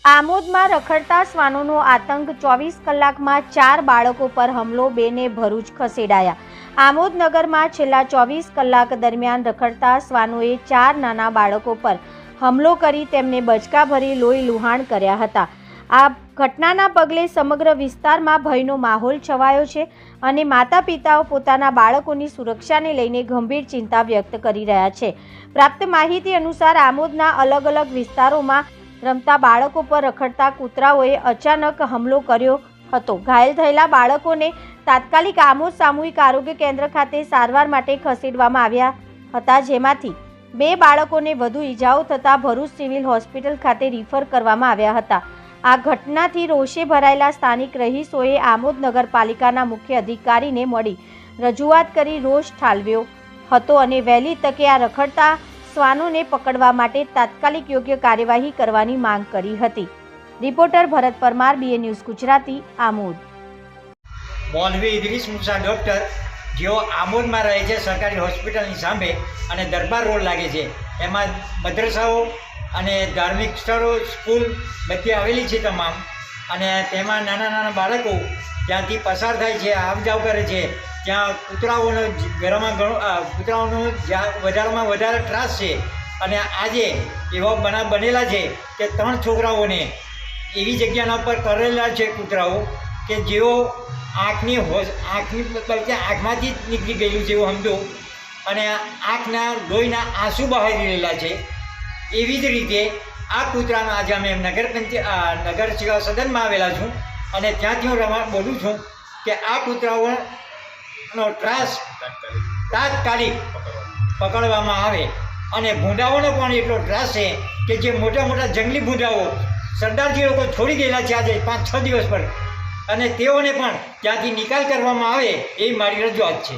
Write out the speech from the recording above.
આમોદમાં રખડતા શ્વાનોનો આતંક 24 કલાકમાં 4 બાળકો પર હુમલો, 2ને ભરૂચ ખસેડાયા। આમોદ નગરમાં છેલ્લા 24 કલાક દરમિયાન રખડતા શ્વાનોએ 4 નાના બાળકો પર હુમલો કરી તેમને બચકા ભરી લોહી લુહાણ કર્યા હતા। આ ઘટનાના પગલે સમગ્ર વિસ્તારમાં ભયનો માહોલ છવાયો છે અને માતા પિતાઓ પોતાના બાળકોની સુરક્ષાને લઈને ગંભીર ચિંતા વ્યક્ત કરી રહ્યા છે। પ્રાપ્ત માહિતી અનુસાર આમોદના અલગ અલગ વિસ્તારોમાં રમતા બાળકો પર રખડતા કૂતરાઓએ અચાનક હુમલો કર્યો હતો। ઘાયલ થયેલા બાળકોને તાત્કાલિક આમોદ સામૂહિક આરોગ્ય કેન્દ્ર ખાતે સારવાર માટે ખસેડવામાં આવ્યા હતા, જેમાંથી 2 બાળકોને વધુ ઈજાઓ થતાં ભરૂચ સિવિલ હોસ્પિટલ ખાતે રિફર કરવામાં આવ્યા હતા। આ ઘટનાથી રોષે ભરાયેલા સ્થાનિક રહીશોએ આમોદ નગરપાલિકાના મુખ્ય અધિકારીને મળી રજૂઆત કરી રોષ ઠાલવ્યો હતો અને વહેલી તકે આ રખડતા શ્વાનોને પકડવા માટે તાત્કાલિક યોગ્ય કાર્યવાહી કરવાની માંગ કરી હતી। રિપોર્ટર ભરત પરમાર, BA ન્યૂઝ ગુજરાતી, આમોદ। મૌલવી ઇદરીસ મુસા ડૉક્ટર જેઓ આમોદમાં રહે છે, સરકારી હોસ્પિટલની સામે અને દરબાર રોડ લાગે છે, એમાં મદ્રસાઓ અને ધાર્મિક સ્થળો, સ્કૂલ બધી આવેલી છે તમામ, અને તેમાં નાના નાના બાળકો ત્યાંથી પસાર થાય છે, આવ જાવ કરે છે। ત્યાં કૂતરાઓનો કૂતરાઓનો વધારેમાં વધારે ત્રાસ છે અને આજે એવા બનાવ બનેલા છે કે 3 છોકરાઓને એવી જગ્યાના ઉપર કરેલા છે કૂતરાઓ કે જેઓ આંખમાંથી જ નીકળી ગયેલું છે એવું સમજો, અને આંખના લોહીના આંસુ બહાર રહેલા છે। એવી જ રીતે આ કૂતરાનો આજે અમે નગર સેવા સદનમાં આવેલા છું અને ત્યાંથી હું બોલું છું કે આ કૂતરાઓનો ત્રાસ તાત્કાલિક પકડવામાં આવે। અને ભૂંડાઓનો પણ એટલો ત્રાસ છે કે જે મોટા મોટા જંગલી ભૂંડાઓ સરદારજી લોકો છોડી ગયેલા છે આજે 5-6 દિવસ પર, અને તેઓને પણ ત્યાંથી નિકાલ કરવામાં આવે એવી મારી રજૂઆત છે।